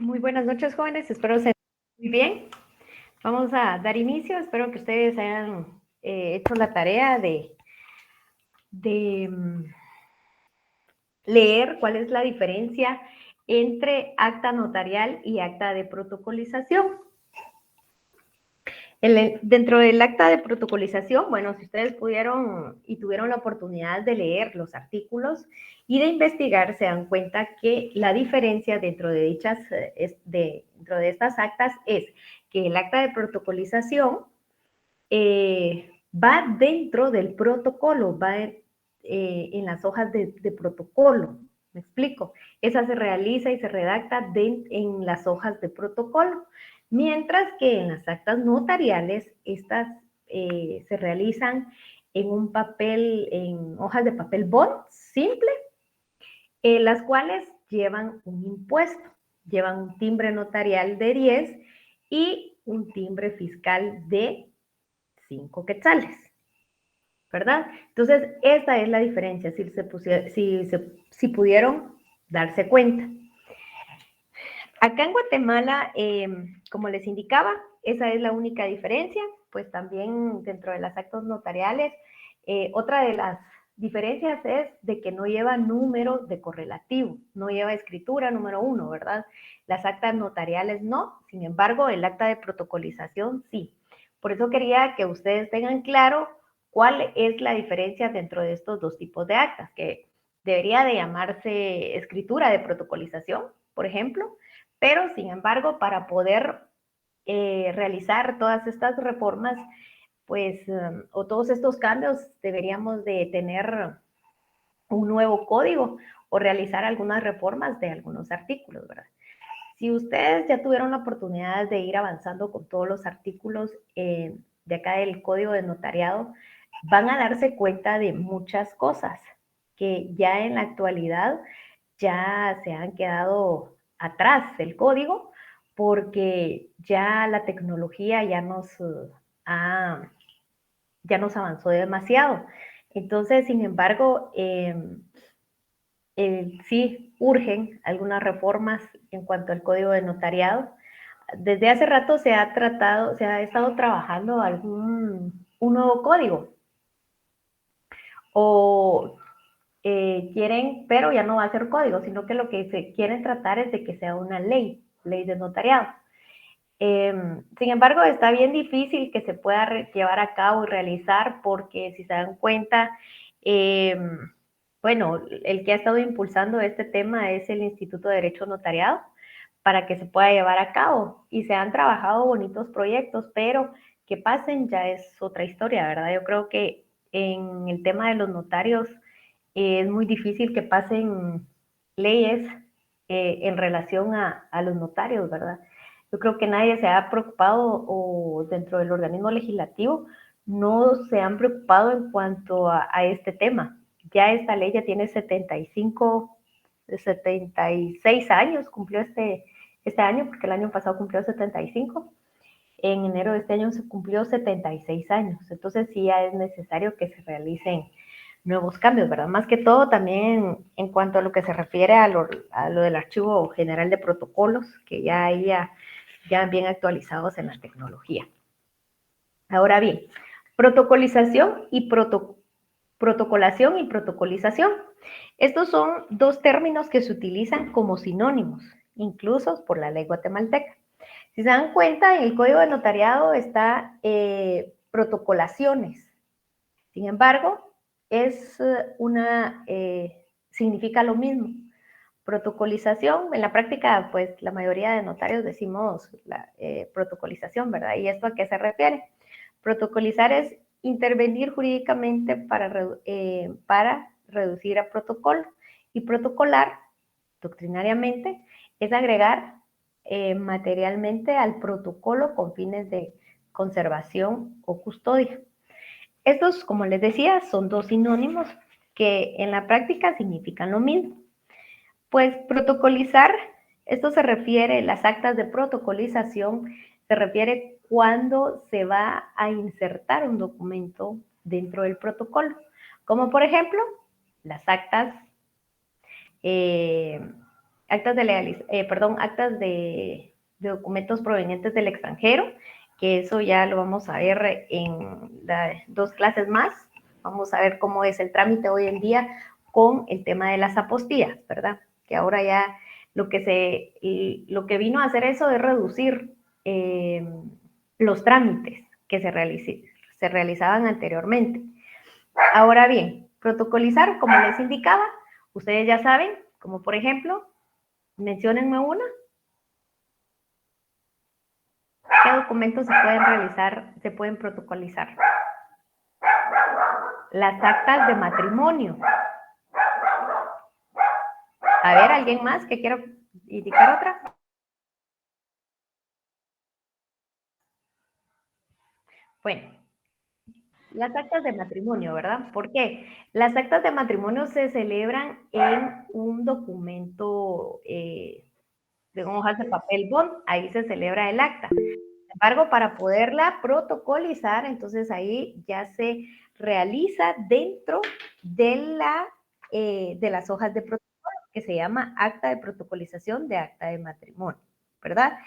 Muy buenas noches, jóvenes. Espero se muy bien. Vamos a dar inicio. Espero que ustedes hayan hecho la tarea de leer cuál es la diferencia entre acta notarial y acta de protocolización. Dentro del acta de protocolización, bueno, si ustedes pudieron y tuvieron la oportunidad de leer los artículos y de investigar, se dan cuenta que la diferencia dentro de dentro de estas actas es que el acta de protocolización va dentro del protocolo, va en las hojas de protocolo. ¿Me explico? Esa se realiza y se redacta en las hojas de protocolo, mientras que en las actas notariales, estas se realizan en un papel, en hojas de papel bond simple, las cuales llevan un impuesto, llevan un timbre notarial de 10 y un timbre fiscal de 5 quetzales, ¿verdad? Entonces, esta es la diferencia, si pudieron darse cuenta. Acá en Guatemala, como les indicaba, esa es la única diferencia, pues también dentro de las actas notariales, otra de las diferencias es de que no lleva número de correlativo, no lleva escritura número 1, ¿verdad? Las actas notariales no, sin embargo, el acta de protocolización sí. Por eso quería que ustedes tengan claro cuál es la diferencia dentro de estos dos tipos de actas, que debería de llamarse escritura de protocolización, por ejemplo, pero sin embargo, para poder realizar todas estas reformas, pues, o todos estos cambios, deberíamos de tener un nuevo código o realizar algunas reformas de algunos artículos, ¿verdad? Si ustedes ya tuvieron la oportunidad de ir avanzando con todos los artículos de acá del Código de Notariado, van a darse cuenta de muchas cosas que ya en la actualidad ya se han quedado atrás del código porque ya la tecnología ha, ya nos avanzó demasiado. Entonces, sin embargo, sí urgen algunas reformas en cuanto al código de notariado. Desde hace rato se ha estado trabajando un nuevo código o quieren, pero ya no va a ser código, sino que lo que se quieren tratar es de que sea una ley de notariado. Sin embargo, está bien difícil que se pueda llevar a cabo y realizar porque si se dan cuenta, eh, bueno, el que ha estado impulsando este tema es el Instituto de Derecho Notariado para que se pueda llevar a cabo y se han trabajado bonitos proyectos, pero que pasen ya es otra historia, ¿verdad? Yo creo que en el tema de los notarios es muy difícil que pasen leyes en relación a los notarios, ¿verdad? Yo creo que nadie se ha preocupado o dentro del organismo legislativo no se han preocupado en cuanto a este tema. Ya esta ley ya tiene 76 años, cumplió este año, porque el año pasado cumplió 75. En enero de este año se cumplió 76 años. Entonces sí ya es necesario que se realicen nuevos cambios, ¿verdad? Más que todo también en cuanto a lo que se refiere a lo del Archivo General de Protocolos, que ya bien actualizados en la tecnología. Ahora bien, protocolización y protocolación y protocolización. Estos son dos términos que se utilizan como sinónimos, incluso por la ley guatemalteca. Si se dan cuenta, en el Código de Notariado está protocolaciones. Sin embargo, significa lo mismo. Protocolización, en la práctica, pues la mayoría de notarios decimos protocolización, ¿verdad? ¿Y esto a qué se refiere? Protocolizar es intervenir jurídicamente para reducir a protocolo y protocolar, doctrinariamente, es agregar materialmente al protocolo con fines de conservación o custodia. Estos, como les decía, son dos sinónimos que en la práctica significan lo mismo. Pues protocolizar, esto se refiere, las actas de protocolización, se refiere cuando se va a insertar un documento dentro del protocolo, como por ejemplo las actas, eh, actas de documentos provenientes del extranjero, que eso ya lo vamos a ver en 2 clases más. Vamos a ver cómo es el trámite hoy en día con el tema de las apostillas, ¿verdad? Que ahora ya lo que vino a hacer eso es reducir los trámites que se realizaban anteriormente. Ahora bien, protocolizar, como les indicaba, ustedes ya saben, como por ejemplo, menciónenme una. ¿Qué documentos se pueden realizar, se pueden protocolizar? Las actas de matrimonio. A ver, ¿alguien más que quiera indicar otra? Bueno, las actas de matrimonio, ¿verdad? ¿Por qué? Las actas de matrimonio se celebran en un documento de hojas de papel bond, ahí se celebra el acta. Sin embargo, para poderla protocolizar, entonces ahí ya se realiza dentro de las hojas de protocolo, que se llama acta de protocolización de acta de matrimonio, ¿verdad?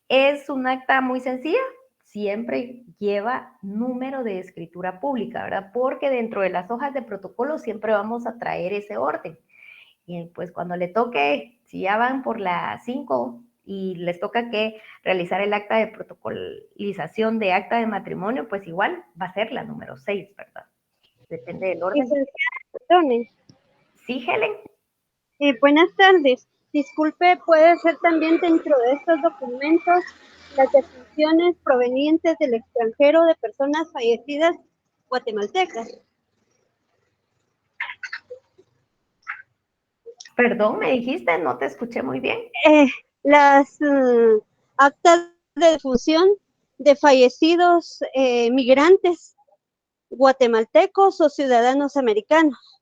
Es un acta muy sencilla, siempre lleva número de escritura pública, ¿verdad? Porque dentro de las hojas de protocolo siempre vamos a traer ese orden. Y pues cuando le toque, si ya van por la 5 y les toca que realizar el acta de protocolización de acta de matrimonio, pues igual va a ser la número 6, ¿verdad? Depende del orden. Perdone. Sí, Helen. Buenas tardes. Disculpe, ¿puede ser también dentro de estos documentos las defunciones provenientes del extranjero de personas fallecidas guatemaltecas? Perdón, me dijiste, no te escuché muy bien. Las actas de defunción de fallecidos migrantes guatemaltecos o ciudadanos americanos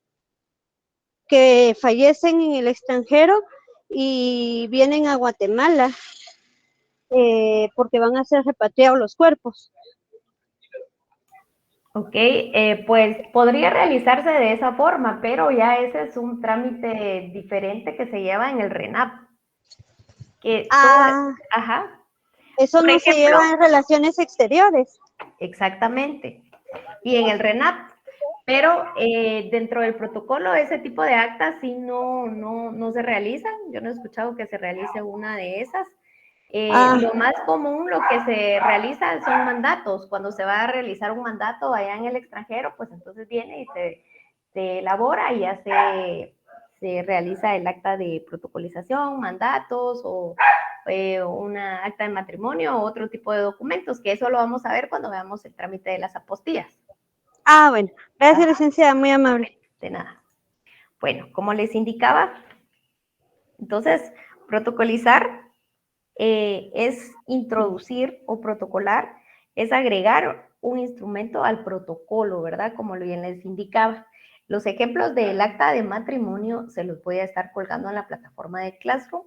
que fallecen en el extranjero y vienen a Guatemala porque van a ser repatriados los cuerpos. Ok, pues podría realizarse de esa forma, pero ya ese es un trámite diferente que se lleva en el RENAP. Que todo, ajá. Eso Por no se ejemplo, lleva en relaciones exteriores. exactamente. Y en el RENAP, pero dentro del protocolo ese tipo de actas sí no se realizan. Yo no he escuchado que se realice una de esas. Lo más común, lo que se realiza son mandatos. Cuando se va a realizar un mandato allá en el extranjero, pues entonces viene y se elabora y ya se realiza el acta de protocolización, mandatos o una acta de matrimonio o otro tipo de documentos, que eso lo vamos a ver cuando veamos el trámite de las apostillas. Bueno, gracias, licenciada, muy amable. De nada. Bueno, como les indicaba, entonces, protocolizar es introducir o protocolar, es agregar un instrumento al protocolo, ¿verdad? Como bien les indicaba. Los ejemplos del acta de matrimonio se los voy a estar colgando en la plataforma de Classroom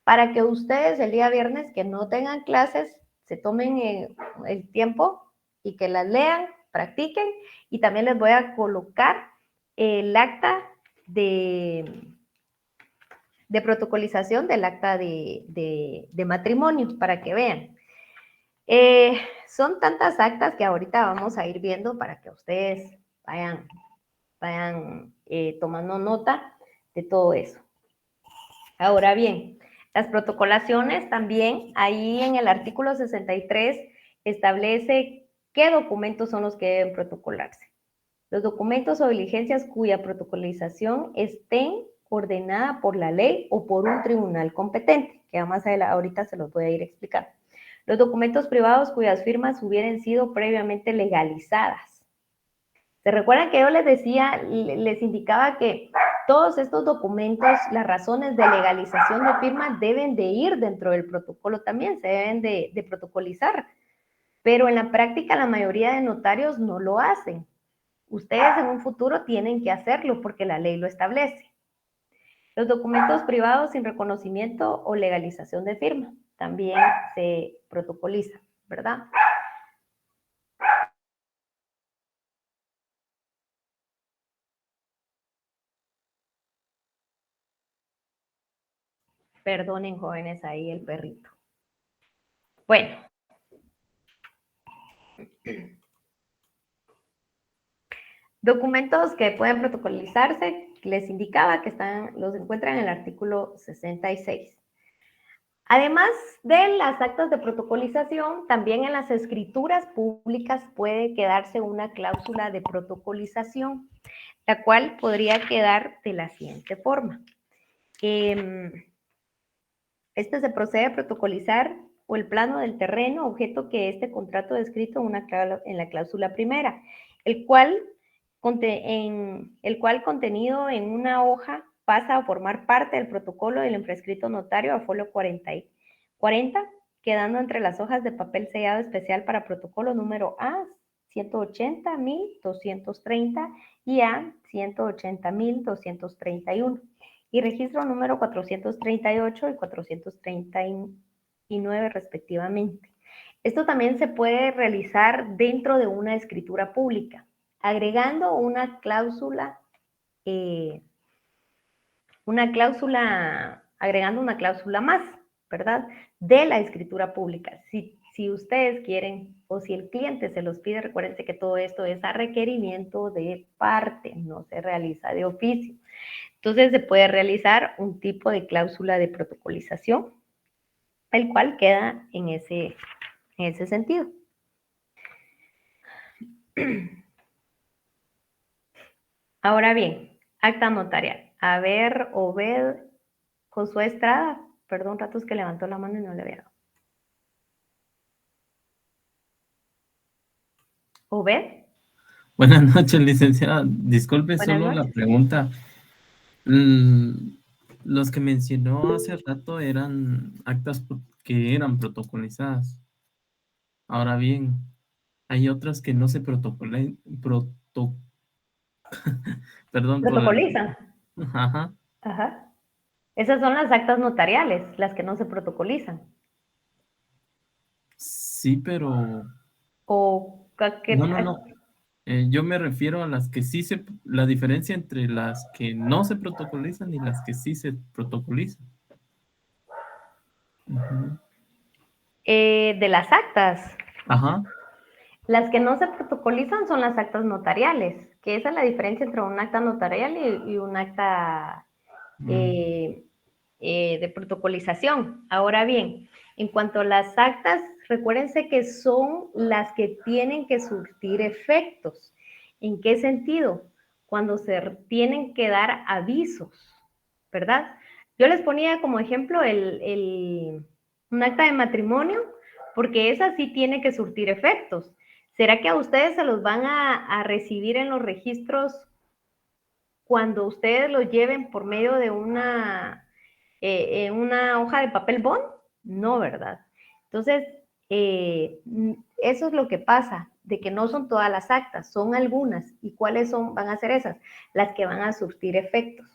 para que ustedes el día viernes que no tengan clases, se tomen el tiempo y que las lean, practiquen, y también les voy a colocar el acta de protocolización del acta de matrimonio para que vean. Son tantas actas que ahorita vamos a ir viendo para que ustedes vayan tomando nota de todo eso. Ahora bien, las protocolaciones también, ahí en el artículo 63 establece qué documentos son los que deben protocolarse. Los documentos o diligencias cuya protocolización estén ordenada por la ley o por un tribunal competente, que más ahorita se los voy a ir explicando. Los documentos privados cuyas firmas hubieran sido previamente legalizadas. ¿Se recuerdan que yo les decía, les indicaba que todos estos documentos, las razones de legalización de firmas deben de ir dentro del protocolo también, se deben de protocolizar, pero en la práctica la mayoría de notarios no lo hacen. Ustedes en un futuro tienen que hacerlo porque la ley lo establece. Los documentos privados sin reconocimiento o legalización de firma también se protocolizan, ¿verdad? Perdonen, jóvenes, ahí el perrito. Bueno. Documentos que pueden protocolizarse, les indicaba que los encuentran en el artículo 66. Además de las actas de protocolización, también en las escrituras públicas puede quedarse una cláusula de protocolización, la cual podría quedar de la siguiente forma. Se procede a protocolizar o el plano del terreno, objeto que este contrato descrito en la cláusula primera, el cual contenido en una hoja pasa a formar parte del protocolo del imprescrito notario a folio 40, quedando entre las hojas de papel sellado especial para protocolo número A 180.230 y A 180.231 y registro número 438 y 439 respectivamente. Esto también se puede realizar dentro de una escritura pública, agregando una cláusula más, ¿verdad? De la escritura pública. Si ustedes quieren o si el cliente se los pide, recuérdense que todo esto es a requerimiento de parte, no se realiza de oficio. Entonces se puede realizar un tipo de cláusula de protocolización, el cual queda en ese sentido. Ahora bien, acta notarial. A ver, Obed Josué Estrada, perdón, ratos que levantó la mano y no le había dado. Obed. Buenas noches, licenciada. Disculpe Buenas solo la noches. pregunta. Los que mencionó hace rato eran actas que eran protocolizadas. Ahora bien, hay otras que no se protocolizan. Perdón por el... Protocolizan. Ajá. Ajá. Esas son las actas notariales, las que no se protocolizan. Sí, pero... O No. Yo me refiero a las que sí la diferencia entre las que no se protocolizan y las que sí se protocolizan. Ujú. De las actas. Ajá. Las que no se protocolizan son las actas notariales, que esa es la diferencia entre un acta notarial y un acta de protocolización. Ahora bien, en cuanto a las actas, recuérdense que son las que tienen que surtir efectos. ¿En qué sentido? Cuando se tienen que dar avisos, ¿verdad? Yo les ponía como ejemplo un acta de matrimonio, porque esa sí tiene que surtir efectos. ¿Será que a ustedes se los van a recibir en los registros cuando ustedes lo lleven por medio de una hoja de papel bond? No, ¿verdad? Entonces, eso es lo que pasa, de que no son todas las actas, son algunas. ¿Y cuáles van a ser esas? Las que van a surtir efectos.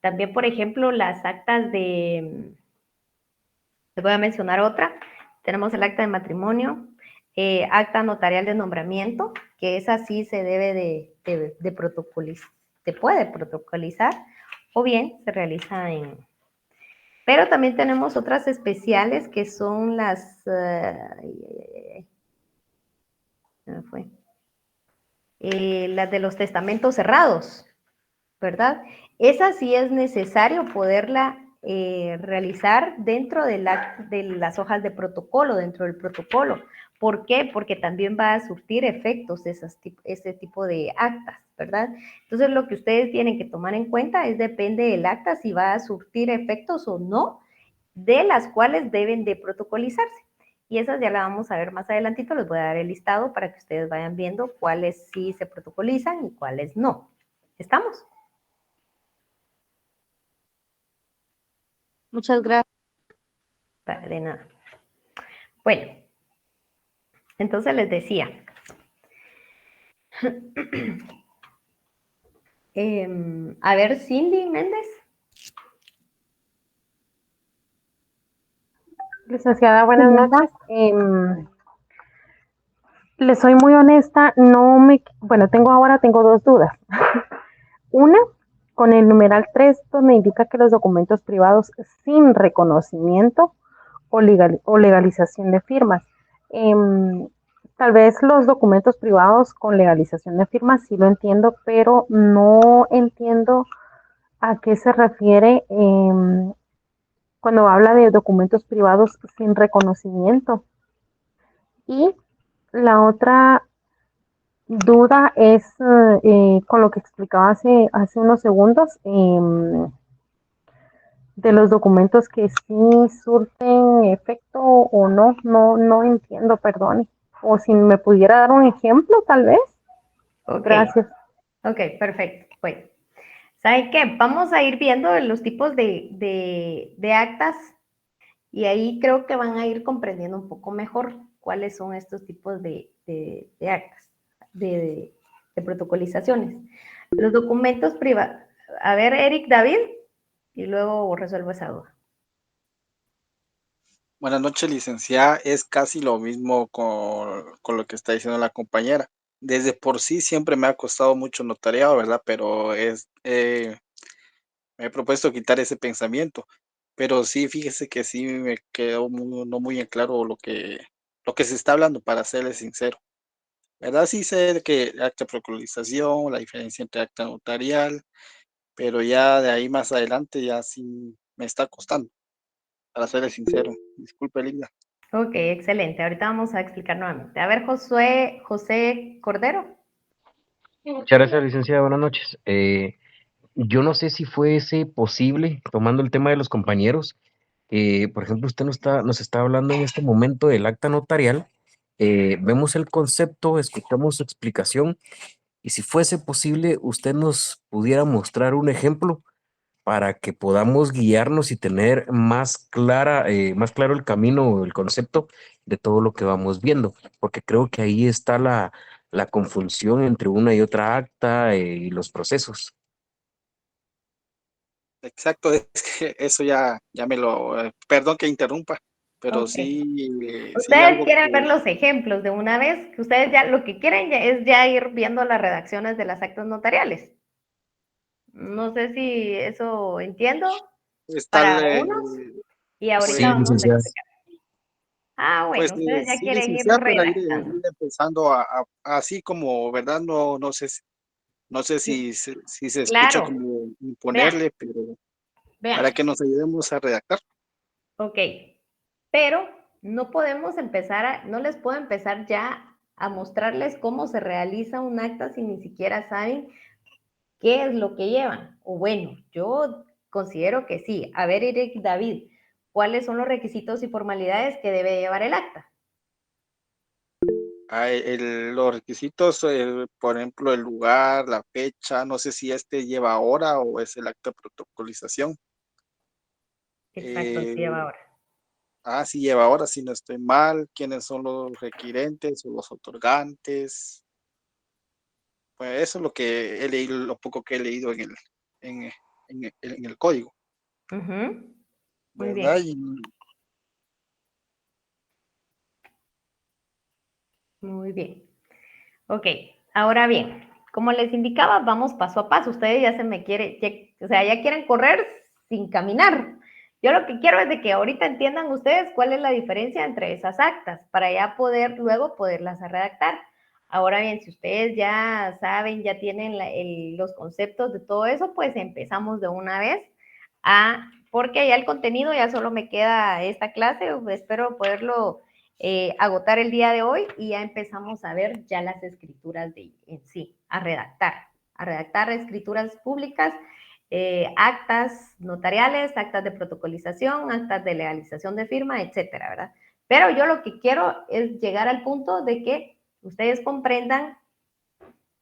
También, por ejemplo, las actas les voy a mencionar otra. Tenemos el acta de matrimonio, acta notarial de nombramiento, que esa sí se debe de protocolizar, se puede protocolizar, o bien se realiza pero también tenemos otras especiales que son las... las de los testamentos cerrados, ¿verdad? Esa sí es necesario poderla realizar dentro de las hojas de protocolo, dentro del protocolo. ¿Por qué? Porque también va a surtir efectos ese tipo de actas, ¿verdad? Entonces, lo que ustedes tienen que tomar en cuenta depende del acta, si va a surtir efectos o no, de las cuales deben de protocolizarse. Y esas ya las vamos a ver más adelantito, les voy a dar el listado para que ustedes vayan viendo cuáles sí se protocolizan y cuáles no. ¿Estamos? Muchas gracias. De nada. Bueno, entonces les decía. A ver, Cindy Méndez. Licenciada, buenas noches. Les soy muy honesta, tengo dos dudas. Una, con el numeral 3, donde indica que los documentos privados sin reconocimiento o legalización de firmas. Tal vez los documentos privados con legalización de firmas sí lo entiendo, pero no entiendo a qué se refiere cuando habla de documentos privados sin reconocimiento. Y la otra duda es con lo que explicaba hace unos segundos, de los documentos que sí surten efecto o no, no entiendo, perdón. O si me pudiera dar un ejemplo, tal vez. Ok. Gracias. Ok, perfecto. Bueno, ¿saben qué? Vamos a ir viendo los tipos de actas y ahí creo que van a ir comprendiendo un poco mejor cuáles son estos tipos de actas, de protocolizaciones. Los documentos privados. A ver, Eric, David, y luego resuelvo esa duda. Buenas noches, licenciada. Es casi lo mismo con lo que está diciendo la compañera. Desde por sí siempre me ha costado mucho notariado, ¿verdad? Pero me he propuesto quitar ese pensamiento. Pero sí, fíjese que sí me quedó no muy en claro lo que se está hablando, para serle sincero. ¿Verdad? Sí sé de que acta de procolización, la diferencia entre acta notarial, pero ya de ahí más adelante ya sí me está costando, para serle sincero. Disculpe, Linda. Ok, excelente. Ahorita vamos a explicar nuevamente. A ver, José Cordero. Muchas gracias, licenciada. Buenas noches. Yo no sé si fuese posible, tomando el tema de los compañeros, por ejemplo, usted nos está hablando en este momento del acta notarial, vemos el concepto, escuchamos su explicación, y si fuese posible, usted nos pudiera mostrar un ejemplo para que podamos guiarnos y tener más claro el camino o el concepto de todo lo que vamos viendo, porque creo que ahí está la confusión entre una y otra acta y los procesos. Exacto, es que eso ya me lo, perdón que interrumpa, pero Ok. sí Ustedes algo quieren que ver los ejemplos de una vez, que ustedes ya lo que quieren es ya ir viendo las redacciones de las actas notariales. No sé si eso entiendo está, para unos y ahorita Sí, pues, vamos a licenciada. explicar. Ah, pues bueno, ustedes ya sí, quieren ir licenciada, para redactando. ir empezando así como, ¿verdad? No sé si se escucha Claro, como vean, imponerle, pero vean. para que nos ayudemos a redactar. Ok, pero no podemos no les puedo empezar ya a mostrarles cómo se realiza un acta si ni siquiera saben qué es lo que llevan. O bueno, yo considero que sí. A ver, Eric David, ¿cuáles son los requisitos y formalidades que debe llevar el acta? Los requisitos, por ejemplo, el lugar, la fecha, no sé si este lleva hora o es el acta de protocolización. Exacto, sí lleva Eh, ahora. sí lleva hora, si no estoy mal, quiénes son los requirentes o los otorgantes. Pues eso es lo que he leído, lo poco que he leído en, en el código, Ujú, muy ¿verdad? bien. Y Muy bien. Ok, ahora bien, como les indicaba, vamos paso a paso. Ustedes ya se me quiere, o sea, ya quieren correr sin caminar. Yo lo que quiero es de que ahorita entiendan ustedes cuál es la diferencia entre esas actas para ya poder luego poderlas redactar. Ahora bien, si ustedes ya saben, ya tienen los conceptos de todo eso, pues empezamos de una vez porque ya el contenido ya solo me queda esta clase, espero poderlo agotar el día de hoy y ya empezamos a ver ya las escrituras en sí, a redactar escrituras públicas, actas notariales, actas de protocolización, actas de legalización de firma, etcétera, ¿verdad? Pero yo lo que quiero es llegar al punto de que ustedes comprendan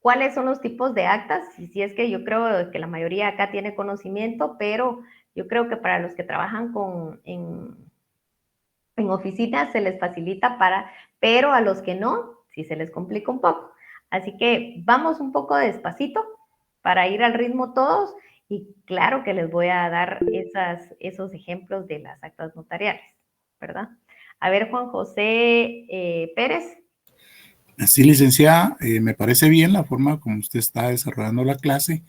cuáles son los tipos de actas, y si es que yo creo que la mayoría acá tiene conocimiento, pero yo creo que para los que trabajan en oficinas se les facilita pero a los que no, sí se les complica un poco. Así que vamos un poco despacito para ir al ritmo todos y claro que les voy a dar esos ejemplos de las actas notariales, ¿verdad? A ver, Juan José Pérez. Sí, licenciada, me parece bien la forma como usted está desarrollando la clase,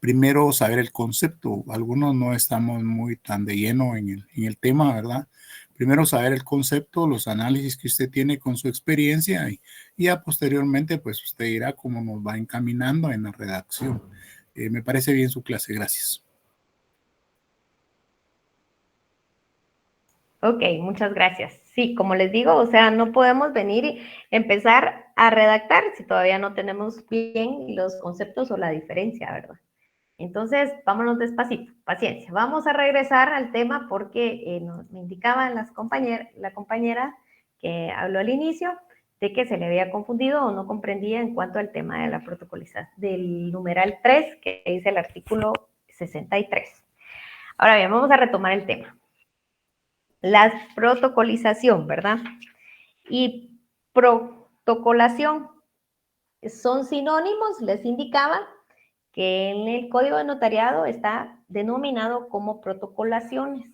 primero saber el concepto. Algunos no estamos muy tan de lleno en el tema, ¿verdad? Primero saber el concepto, los análisis que usted tiene con su experiencia y ya posteriormente pues usted dirá cómo nos va encaminando en la redacción. Me parece bien su clase, gracias. Ok, muchas gracias. Sí, como les digo, o sea, no podemos venir y empezar a redactar si todavía no tenemos bien los conceptos o la diferencia, ¿verdad? Entonces, vámonos despacito, paciencia. Vamos a regresar al tema porque me indicaba la compañera que habló al inicio de que se le había confundido o no comprendía en cuanto al tema de la protocolización, del numeral 3 que dice el artículo 63. Ahora bien, vamos a retomar el tema. La protocolización, ¿verdad? Y protocolación son sinónimos, les indicaba que en el Código de Notariado está denominado como protocolaciones.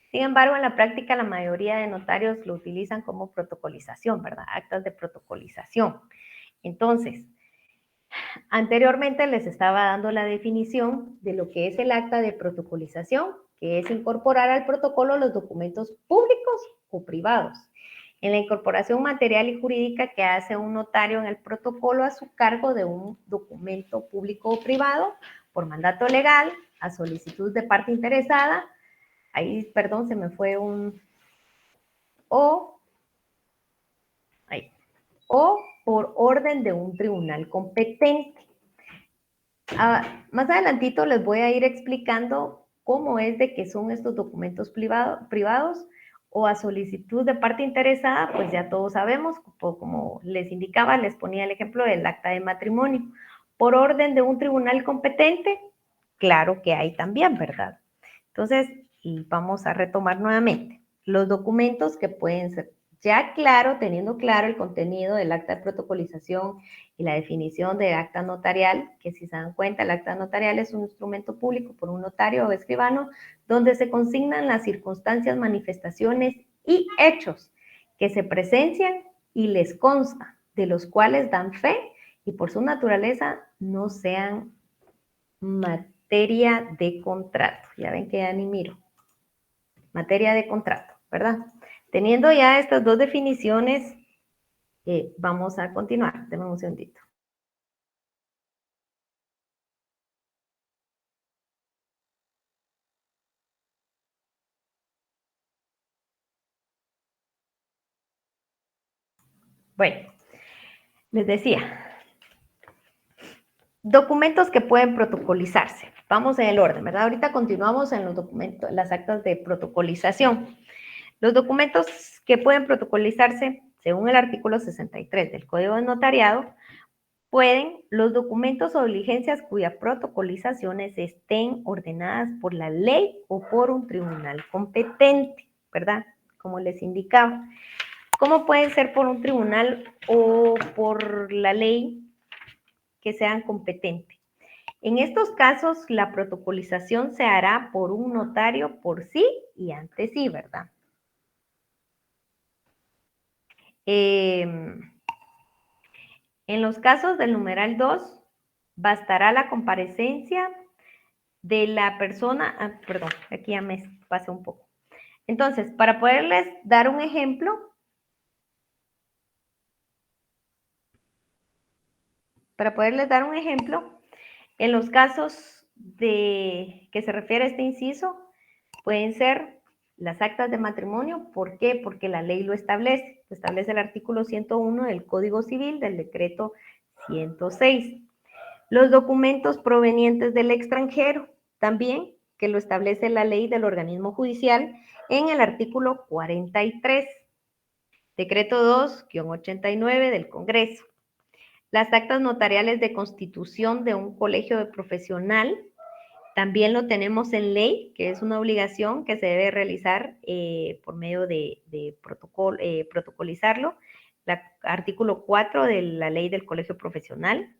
Sin embargo, en la práctica la mayoría de notarios lo utilizan como protocolización, ¿verdad? Actas de protocolización. Entonces, anteriormente les estaba dando la definición de lo que es el acta de protocolización, que es incorporar al protocolo los documentos públicos o privados. En la incorporación material y jurídica que hace un notario en el protocolo a su cargo de un documento público o privado por mandato legal, a solicitud de parte interesada, ahí, perdón, se me fue un o por orden de un tribunal competente. Más adelantito les voy a ir explicando cómo es de que son estos documentos privados o a solicitud de parte interesada, pues ya todos sabemos, como les indicaba, les ponía el ejemplo del acta de matrimonio. Por orden de un tribunal competente, claro que hay también, ¿verdad? Entonces, y vamos a retomar nuevamente los documentos que pueden ser ya claro, teniendo claro el contenido del acta de protocolización y la definición de acta notarial, que si se dan cuenta, el acta notarial es un instrumento público por un notario o escribano donde se consignan las circunstancias, manifestaciones y hechos que se presencian y les consta, de los cuales dan fe y por su naturaleza no sean materia de contrato. Ya ven que ya ni miro. Materia de contrato, ¿verdad? Teniendo ya estas dos definiciones, vamos a continuar. Denme un segundito. Bueno, les decía, documentos que pueden protocolizarse. Vamos en el orden, ¿verdad? Ahorita continuamos en los documentos, las actas de protocolización. Los documentos que pueden protocolizarse, según el artículo 63 del Código de Notariado, pueden los documentos o diligencias cuyas protocolizaciones estén ordenadas por la ley o por un tribunal competente, ¿verdad? Como les indicaba. ¿Cómo pueden ser por un tribunal o por la ley que sean competentes? En estos casos, la protocolización se hará por un notario por sí y ante sí, ¿verdad? En los casos del numeral 2, bastará la comparecencia de la persona, perdón, aquí ya me pasé un poco. Entonces, para poderles dar un ejemplo, en los casos de que se refiere a este inciso, pueden ser las actas de matrimonio. ¿Por qué? Porque la ley lo establece el artículo 101 del Código Civil, del decreto 106. Los documentos provenientes del extranjero, también, que lo establece la ley del organismo judicial en el artículo 43, decreto 2-89 del Congreso. Las actas notariales de constitución de un colegio de profesional, también lo tenemos en ley, que es una obligación que se debe realizar por medio de protocolizarlo. Artículo 4 de la ley del colegio profesional,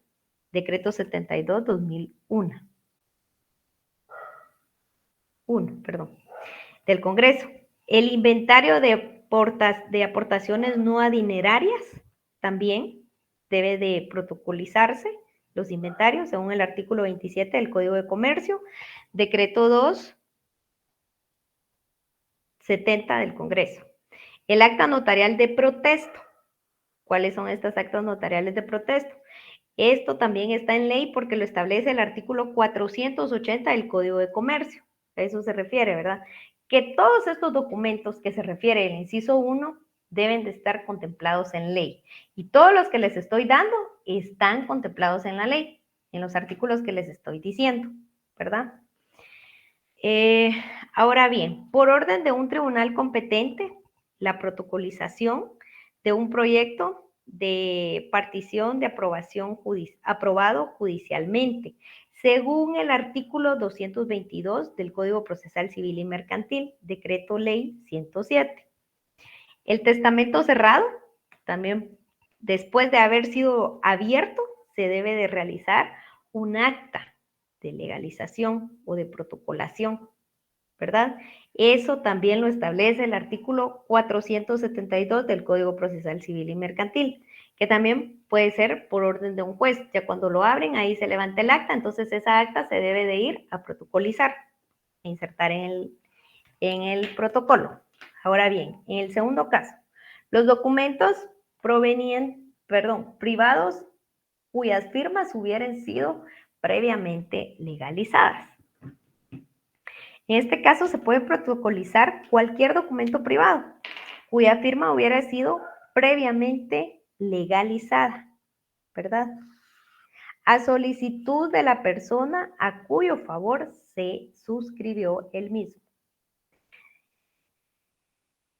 decreto 72-2001. Del Congreso. El inventario de aportaciones no adinerarias también debe de protocolizarse, los inventarios según el artículo 27 del Código de Comercio, decreto 270 del Congreso. El acta notarial de protesto. ¿Cuáles son estas actas notariales de protesto? Esto también está en ley porque lo establece el artículo 480 del Código de Comercio. A eso se refiere, ¿verdad? Que todos estos documentos que se refiere el inciso 1 deben de estar contemplados en ley. Y todos los que les estoy dando están contemplados en la ley, en los artículos que les estoy diciendo, ¿verdad? Ahora bien, por orden de un tribunal competente, la protocolización de un proyecto de partición de aprobación aprobado judicialmente, según el artículo 222 del Código Procesal Civil y Mercantil, Decreto Ley 107. El testamento cerrado, también después de haber sido abierto, se debe de realizar un acta de legalización o de protocolación, ¿verdad? Eso también lo establece el artículo 472 del Código Procesal Civil y Mercantil, que también puede ser por orden de un juez. Ya cuando lo abren, ahí se levanta el acta, entonces esa acta se debe de ir a protocolizar e insertar en el protocolo. Ahora bien, en el segundo caso, los documentos privados cuyas firmas hubieran sido previamente legalizadas. En este caso se puede protocolizar cualquier documento privado cuya firma hubiera sido previamente legalizada, ¿verdad? A solicitud de la persona a cuyo favor se suscribió el mismo.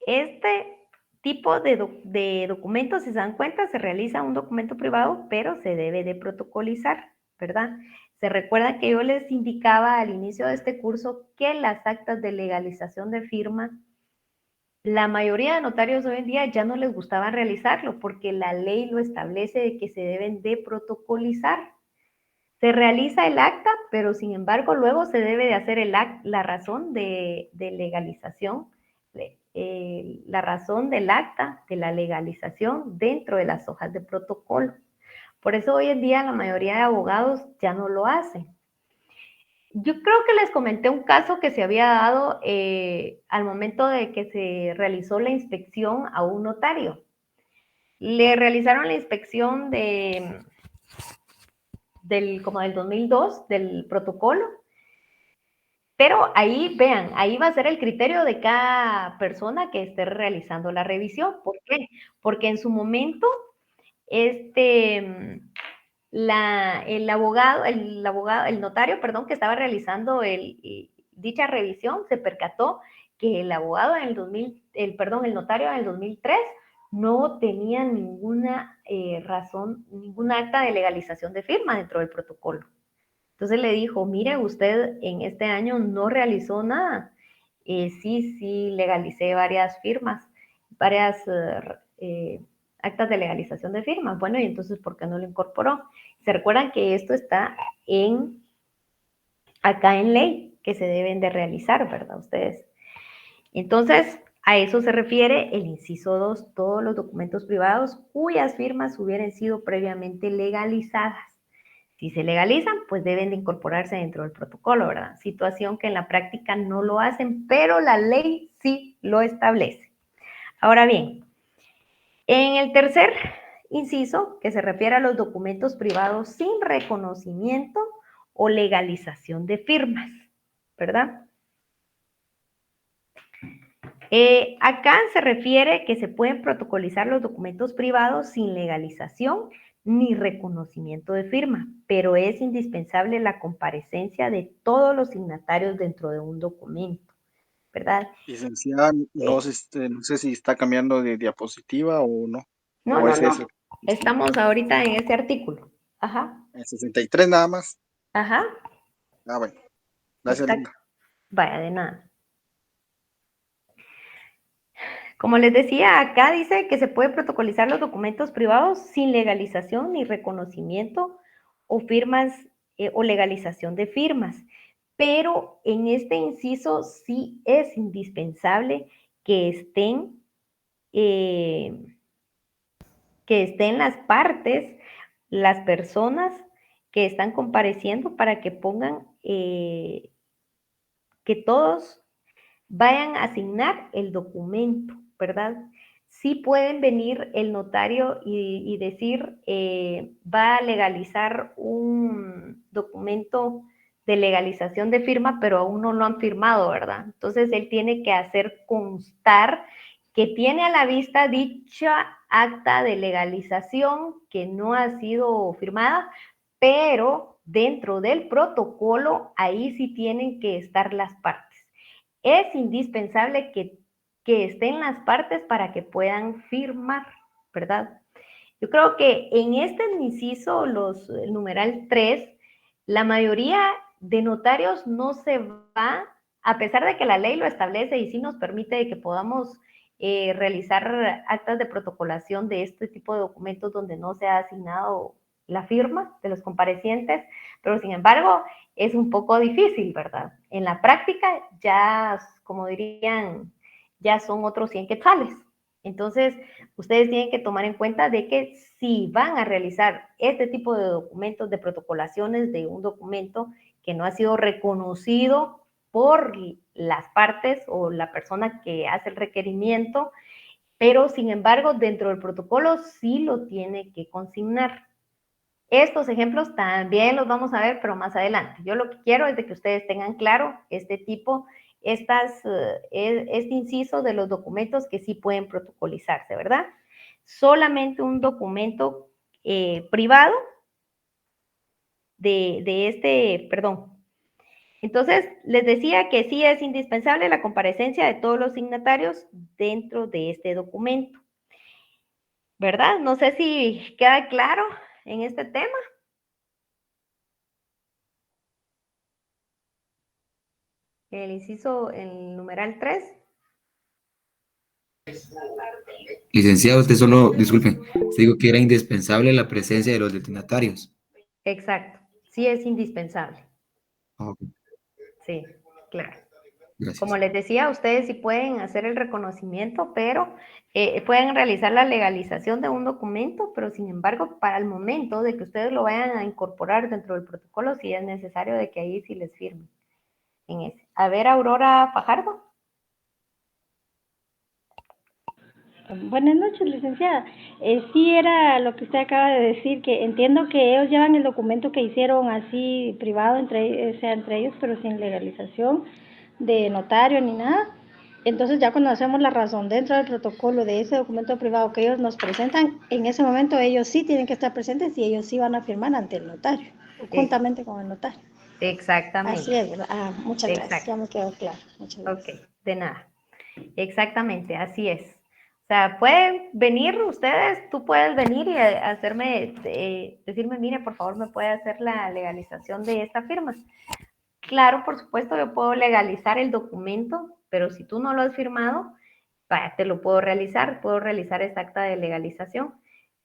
Este tipo de documentos, si se dan cuenta, se realiza un documento privado, pero se debe de protocolizar, ¿verdad? Se recuerda que yo les indicaba al inicio de este curso que las actas de legalización de firma, la mayoría de notarios hoy en día ya no les gustaba realizarlo porque la ley lo establece de que se deben de protocolizar. Se realiza el acta, pero sin embargo luego se debe de hacer la razón de legalización, la razón del acta de la legalización dentro de las hojas de protocolo. Por eso hoy en día la mayoría de abogados ya no lo hacen. Yo creo que les comenté un caso que se había dado al momento de que se realizó la inspección a un notario. Le realizaron la inspección como del 2002, del protocolo, pero ahí, vean, ahí va a ser el criterio de cada persona que esté realizando la revisión. ¿Por qué? Porque en su momento, el notario, que estaba realizando dicha revisión, se percató que el notario en el 2003 no tenía ninguna razón, ninguna acta de legalización de firma dentro del protocolo. Entonces le dijo, mire, usted en este año no realizó nada. Sí, legalicé varias firmas, varias actas de legalización de firmas. Bueno, y entonces, ¿por qué no lo incorporó? Se recuerdan que esto está acá en ley, que se deben de realizar, ¿verdad? Ustedes. Entonces, a eso se refiere el inciso 2, todos los documentos privados cuyas firmas hubieran sido previamente legalizadas. Si se legalizan, pues deben de incorporarse dentro del protocolo, ¿verdad? Situación que en la práctica no lo hacen, pero la ley sí lo establece. Ahora bien, en el tercer inciso, que se refiere a los documentos privados sin reconocimiento o legalización de firmas, ¿verdad? Acá se refiere que se pueden protocolizar los documentos privados sin legalización ni reconocimiento de firma, pero es indispensable la comparecencia de todos los signatarios dentro de un documento, ¿verdad? Licenciada, no sé si está cambiando de diapositiva o no. No, ¿O es eso? Estamos ahorita en ese artículo. Ajá. En 63 nada más. Ajá. Bueno. Gracias, Linda. Vaya, de nada. Como les decía, acá dice que se puede protocolizar los documentos privados sin legalización ni reconocimiento o firmas o legalización de firmas. Pero en este inciso sí es indispensable que estén las partes, las personas que están compareciendo para que pongan que todos vayan a asignar el documento, ¿verdad? Sí pueden venir el notario y decir, va a legalizar un documento de legalización de firma, pero aún no lo han firmado, ¿verdad? Entonces, él tiene que hacer constar que tiene a la vista dicha acta de legalización que no ha sido firmada, pero dentro del protocolo, ahí sí tienen que estar las partes. Es indispensable que estén las partes para que puedan firmar, ¿verdad? Yo creo que en este inciso, el numeral 3, la mayoría de notarios no se va, a pesar de que la ley lo establece y sí nos permite que podamos realizar actas de protocolación de este tipo de documentos donde no se ha asignado la firma de los comparecientes, pero sin embargo es un poco difícil, ¿verdad? En la práctica ya, como dirían, ya son otros 100 quetzales. Entonces, ustedes tienen que tomar en cuenta de que si van a realizar este tipo de documentos, de protocolaciones de un documento que no ha sido reconocido por las partes o la persona que hace el requerimiento, pero sin embargo dentro del protocolo sí lo tiene que consignar. Estos ejemplos también los vamos a ver, pero más adelante. Yo lo que quiero es de que ustedes tengan claro este inciso de los documentos que sí pueden protocolizarse, ¿verdad? Solamente un documento privado perdón. Entonces, les decía que sí es indispensable la comparecencia de todos los signatarios dentro de este documento, ¿verdad? No sé si queda claro en este tema. El inciso, el numeral 3. Licenciado, usted solo, disculpe, usted dijo que era indispensable la presencia de los destinatarios. Exacto, sí es indispensable. Ok, Sí, claro. gracias. Como les decía, ustedes sí pueden hacer el reconocimiento, pero pueden realizar la legalización de un documento, pero sin embargo, para el momento de que ustedes lo vayan a incorporar dentro del protocolo, sí es necesario de que ahí sí les firmen en ese. A ver, Aurora Fajardo. Buenas noches, licenciada. Sí era lo que usted acaba de decir, que entiendo que ellos llevan el documento que hicieron así privado entre ellos, pero sin legalización de notario ni nada. Entonces ya cuando hacemos la razón dentro del protocolo de ese documento privado que ellos nos presentan, en ese momento ellos sí tienen que estar presentes y ellos sí van a firmar ante el notario, juntamente con el notario. Exactamente. Así es, ¿verdad? Muchas gracias, Exacto. ya me quedó claro. Muchas gracias. Ok, de nada. Exactamente, así es. O sea, pueden venir ustedes, tú puedes venir y hacerme, decirme, mire, por favor, me puede hacer la legalización de esta firma. Claro, por supuesto, yo puedo legalizar el documento, pero si tú no lo has firmado, te lo puedo realizar esta acta de legalización,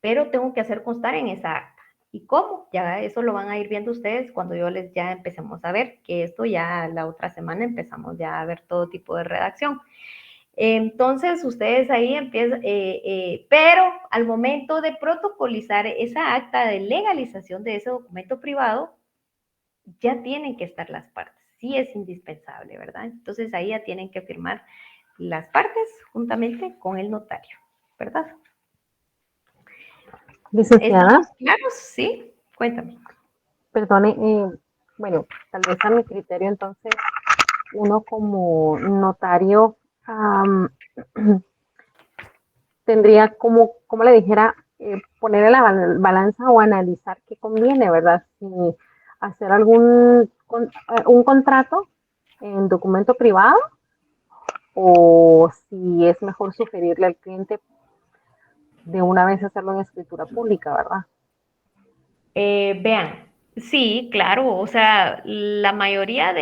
pero tengo que hacer constar en esa acta. ¿Y cómo? Ya eso lo van a ir viendo ustedes cuando ya empecemos a ver, que esto ya la otra semana empezamos ya a ver todo tipo de redacción. Entonces, ustedes ahí empiezan, pero al momento de protocolizar esa acta de legalización de ese documento privado, ya tienen que estar las partes. Sí es indispensable, ¿verdad? Entonces, ahí ya tienen que firmar las partes juntamente con el notario, ¿verdad? Licenciada, ¿Estamos claros? Sí, cuéntame. perdone, bueno, tal vez a mi criterio entonces, uno como notario tendría como le dijera, poner en la balanza o analizar qué conviene, ¿verdad? Si hacer un contrato en documento privado o si es mejor sugerirle al cliente de una vez hacerlo en escritura pública, ¿verdad? Vean, sí, claro, o sea, la mayoría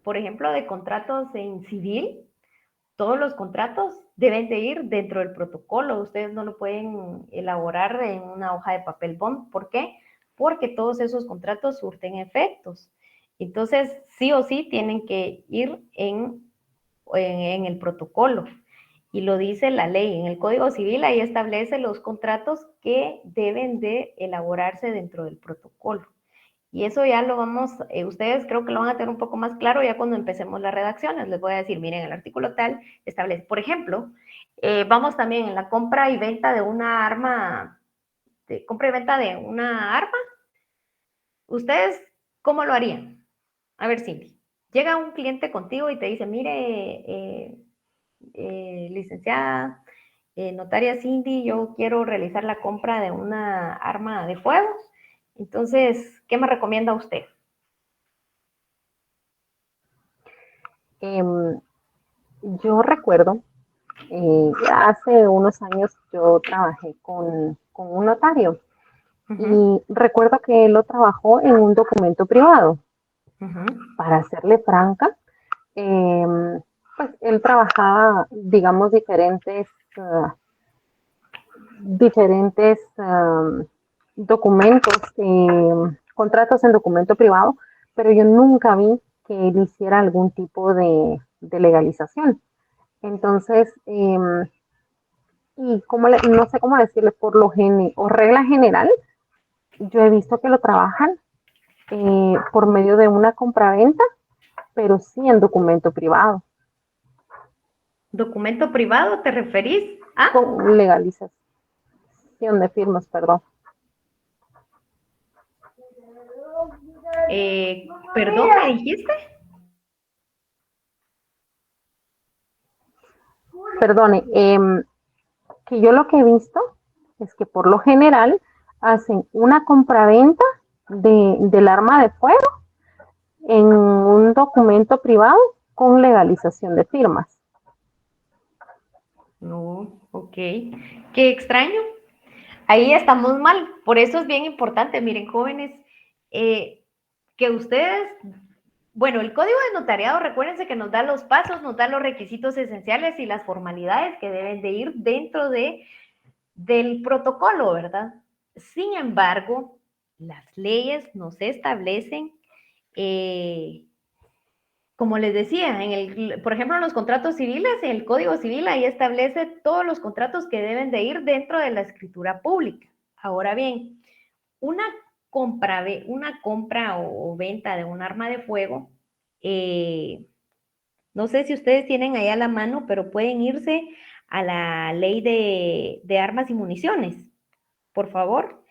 por ejemplo, de contratos en civil, todos los contratos deben de ir dentro del protocolo. Ustedes no lo pueden elaborar en una hoja de papel bond. ¿Por qué? Porque todos esos contratos surten efectos. Entonces, sí o sí tienen que ir en el protocolo. Y lo dice la ley. En el Código Civil ahí establece los contratos que deben de elaborarse dentro del protocolo. Y eso ya lo vamos, ustedes creo que lo van a tener un poco más claro ya cuando empecemos las redacciones. Les voy a decir, miren, el artículo tal establece, por ejemplo, vamos también en la compra y venta de una arma, compra y venta de una arma. ¿Ustedes cómo lo harían? A ver, Cindy, llega un cliente contigo y te dice, mire, licenciada, notaria Cindy, yo quiero realizar la compra de una arma de fuego. Entonces, ¿qué me recomienda usted? Yo recuerdo, hace unos años yo trabajé con un notario y recuerdo que él lo trabajó en un documento privado. Para serle franca, pues él trabajaba, digamos, diferentes documentos, contratos en documento privado, pero yo nunca vi que él hiciera algún tipo de legalización. Entonces, y no sé cómo decirle, o regla general, yo he visto que lo trabajan por medio de una compraventa, pero sí en documento privado. ¿Documento privado te referís a? Con legalización de firmas, perdón. ¿Perdón, me dijiste? Perdone, que yo lo que he visto es que por lo general hacen una compraventa del arma de fuego en un documento privado con legalización de firmas. No, ok. Qué extraño. Ahí estamos mal. Por eso es bien importante, miren, jóvenes, que ustedes, bueno, el código de notariado, recuérdense que nos da los pasos, nos da los requisitos esenciales y las formalidades que deben de ir dentro del protocolo, ¿verdad? Sin embargo, las leyes nos establecen, como les decía, por ejemplo, en los contratos civiles, en el Código Civil, ahí establece todos los contratos que deben de ir dentro de la escritura pública. Ahora bien, una compra o venta de un arma de fuego, no sé si ustedes tienen ahí a la mano, pero pueden irse a la ley de armas y municiones, por favor.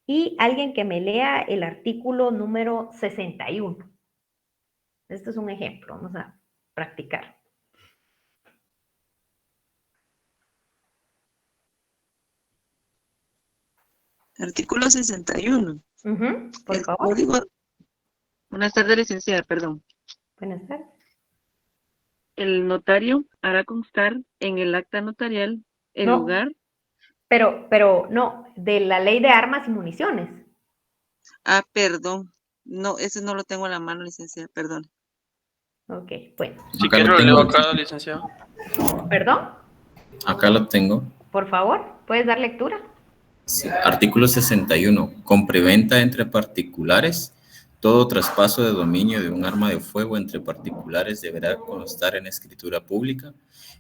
Y alguien que me lea el artículo número 61. Esto es un ejemplo, vamos a practicar. Artículo 61. Por favor. Código... Buenas tardes, licenciada, perdón. Buenas tardes. El notario hará constar en el acta notarial el No, lugar. Pero no, de la ley de armas y municiones. Ah, perdón. No, ese no lo tengo a la mano, licenciada, perdón. Ok, bueno. Si quiere lo leo acá, licenciado. ¿Perdón? Acá lo tengo. Por favor, ¿puedes dar lectura? Sí. Artículo 61. Con preventa entre particulares, todo traspaso de dominio de un arma de fuego entre particulares deberá constar en escritura pública.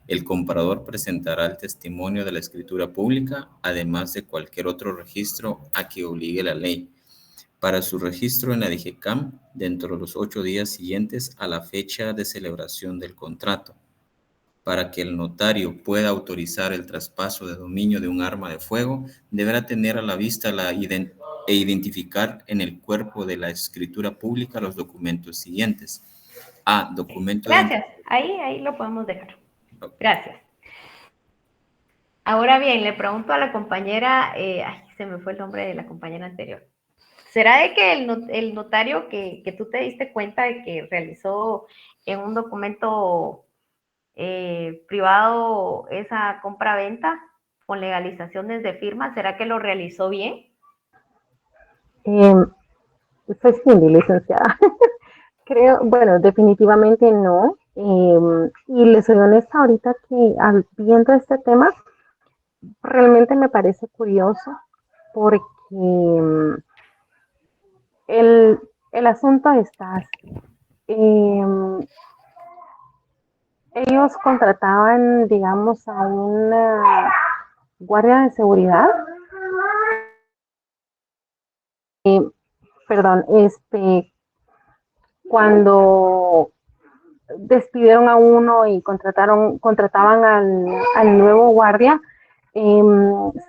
El comprador presentará el testimonio de la escritura pública, además de cualquier otro registro a que obligue la ley, para su registro en la DIGECAM dentro de los 8 días siguientes a la fecha de celebración del contrato. Para que el notario pueda autorizar el traspaso de dominio de un arma de fuego, deberá tener a la vista e identificar en el cuerpo de la escritura pública los documentos siguientes. A. Documento. Gracias. Ahí lo podemos dejar. Gracias. Ahora bien, le pregunto a la compañera, se me fue el nombre de la compañera anterior. ¿Será de que el notario que tú te diste cuenta de que realizó en un documento privado esa compra-venta con legalizaciones de firma, ¿será que lo realizó bien? Soy Cindy, licenciada. Creo, bueno, definitivamente no. Y les soy honesta ahorita que viendo este tema, realmente me parece curioso porque el asunto está así. Ellos contrataban, digamos, a una guardia de seguridad perdón, cuando despidieron a uno y contrataban al nuevo guardia,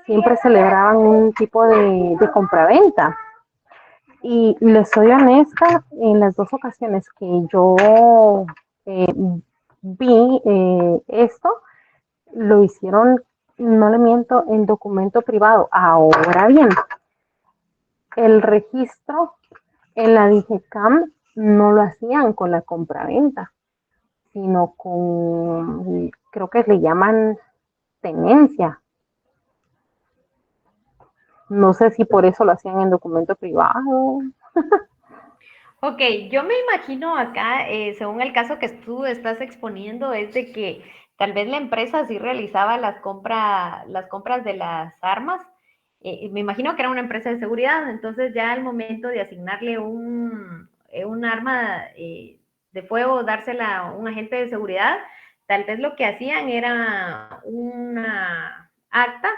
siempre celebraban un tipo de compraventa. Y les soy honesta, en las dos ocasiones que yo vi esto, lo hicieron, no le miento, en documento privado. Ahora bien, el registro en la DIGECAM no lo hacían con la compraventa, sino con, creo que le llaman tenencia. No sé si por eso lo hacían en documento privado. Ok, yo me imagino acá, según el caso que tú estás exponiendo, es de que tal vez la empresa sí realizaba las compras de las armas. Me imagino que era una empresa de seguridad, entonces ya al momento de asignarle un arma de fuego, dársela a un agente de seguridad, tal vez lo que hacían era una acta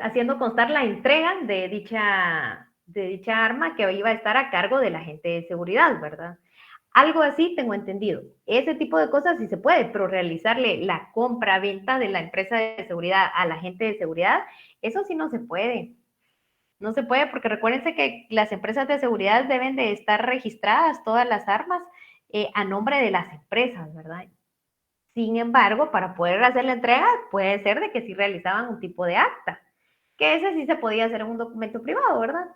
haciendo constar la entrega de dicha arma que iba a estar a cargo del agente de seguridad, ¿verdad? Algo así tengo entendido. Ese tipo de cosas sí se puede, pero realizarle la compra-venta de la empresa de seguridad al agente de seguridad, eso sí no se puede. No se puede porque recuérdense que las empresas de seguridad deben de estar registradas todas las armas a nombre de las empresas, ¿verdad? Sin embargo, para poder hacer la entrega, puede ser de que sí realizaban un tipo de acta, que ese sí se podía hacer en un documento privado, ¿verdad?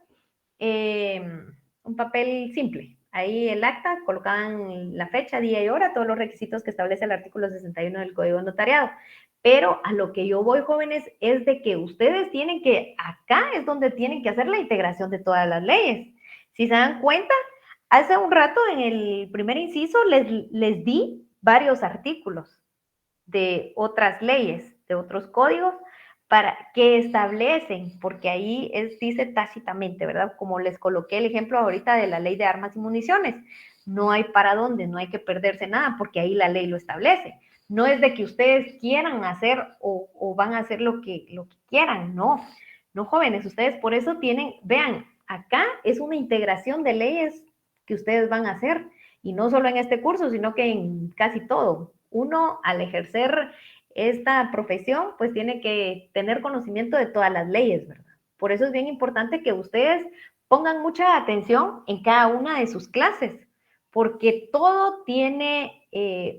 Un papel simple. Ahí el acta, colocaban la fecha, día y hora, todos los requisitos que establece el artículo 61 del Código de Notariado. Pero a lo que yo voy, jóvenes, es de que ustedes tienen que, acá es donde tienen que hacer la integración de todas las leyes. Si se dan cuenta, hace un rato en el primer inciso les di varios artículos de otras leyes, de otros códigos, para que establecen, porque ahí dice tácitamente, ¿verdad? Como les coloqué el ejemplo ahorita de la ley de armas y municiones. No hay para dónde, no hay que perderse nada, porque ahí la ley lo establece. No es de que ustedes quieran hacer o van a hacer lo que quieran, no. No, jóvenes, ustedes por eso tienen, vean, acá es una integración de leyes que ustedes van a hacer, y no solo en este curso, sino que en casi todo. Uno, al ejercer esta profesión, pues tiene que tener conocimiento de todas las leyes, ¿verdad? Por eso es bien importante que ustedes pongan mucha atención en cada una de sus clases, porque todo tiene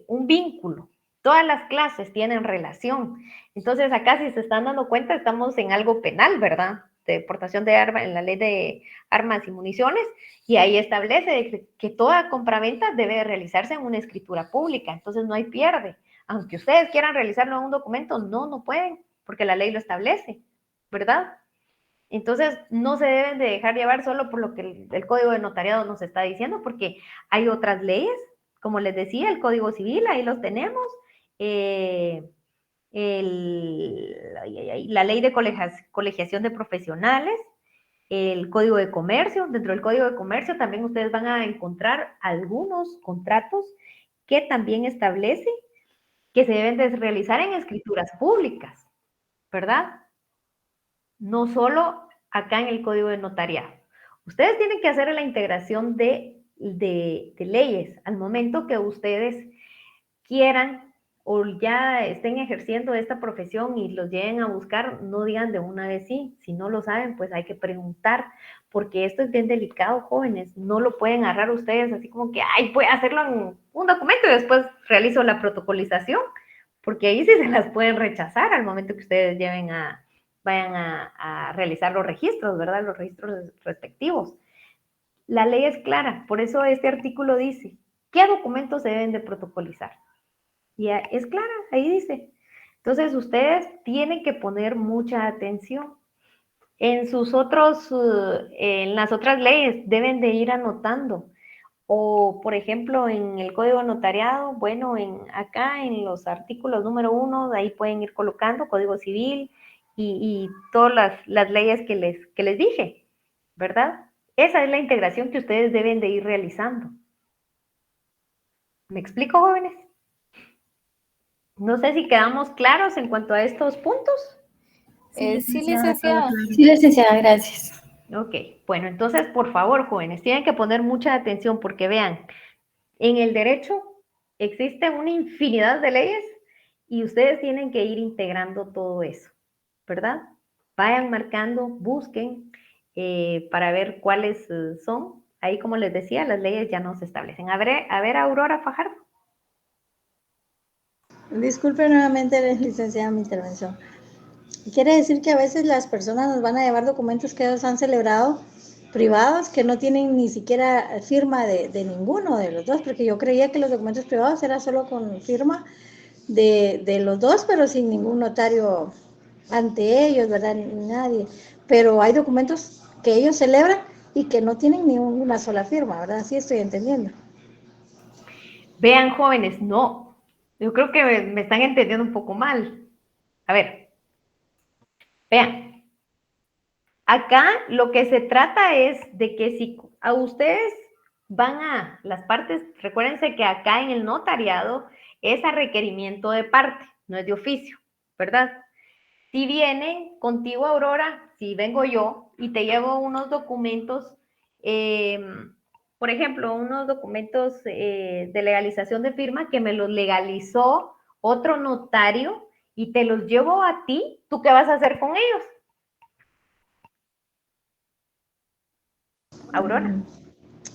un vínculo, todas las clases tienen relación. Entonces acá, si se están dando cuenta, estamos en algo penal, ¿verdad? De portación de armas, en la ley de armas y municiones, y ahí establece que toda compraventa debe realizarse en una escritura pública, entonces no hay pierde. Aunque ustedes quieran realizarlo en un documento, no pueden, porque la ley lo establece, ¿verdad? Entonces, no se deben de dejar llevar solo por lo que el Código de Notariado nos está diciendo, porque hay otras leyes, como les decía, el Código Civil, ahí los tenemos, la ley de colegiación de profesionales, el Código de Comercio. Dentro del Código de Comercio también ustedes van a encontrar algunos contratos que también establece que se deben de realizar en escrituras públicas, ¿verdad? No solo acá en el Código de Notariado. Ustedes tienen que hacer la integración de leyes al momento que ustedes quieran o ya estén ejerciendo esta profesión y los lleguen a buscar, no digan de una vez sí. Si no lo saben, pues hay que preguntar, porque esto es bien delicado, jóvenes. No lo pueden agarrar ustedes así como que, ay, voy a hacerlo en un documento y después realizo la protocolización, porque ahí sí se las pueden rechazar al momento que ustedes vayan a realizar los registros, ¿verdad? Los registros respectivos. La ley es clara, por eso este artículo dice, ¿qué documentos se deben de protocolizar? Y es clara, ahí dice. Entonces, ustedes tienen que poner mucha atención. En las otras leyes deben de ir anotando. O, por ejemplo, en el Código Notariado, bueno, acá en los artículos número 1, ahí pueden ir colocando Código Civil y todas las leyes que les dije, ¿verdad? Esa es la integración que ustedes deben de ir realizando. ¿Me explico, jóvenes? No sé si quedamos claros en cuanto a estos puntos. Sí, licenciada. Sí, licenciada, gracias. Ok, bueno, entonces, por favor, jóvenes, tienen que poner mucha atención porque vean, en el derecho existe una infinidad de leyes y ustedes tienen que ir integrando todo eso, ¿verdad? Vayan marcando, busquen para ver cuáles son. Ahí, como les decía, las leyes ya no se establecen. A ver, Aurora Fajardo. Disculpe nuevamente, licenciada, mi intervención. Quiere decir que a veces las personas nos van a llevar documentos que ellos han celebrado privados que no tienen ni siquiera firma de ninguno de los dos, porque yo creía que los documentos privados era solo con firma de los dos, pero sin ningún notario ante ellos, ¿verdad? Ni nadie. Pero hay documentos que ellos celebran y que no tienen ni una sola firma, ¿verdad? Así estoy entendiendo. Vean, jóvenes, no. Yo creo que me están entendiendo un poco mal. A ver, vean. Acá lo que se trata es de que si a ustedes van a las partes, recuérdense que acá en el notariado es a requerimiento de parte, no es de oficio, ¿verdad? Si vienen contigo, Aurora, si vengo yo y te llevo unos documentos, por ejemplo, unos documentos de legalización de firma que me los legalizó otro notario y te los llevo a ti, ¿tú qué vas a hacer con ellos? Aurora.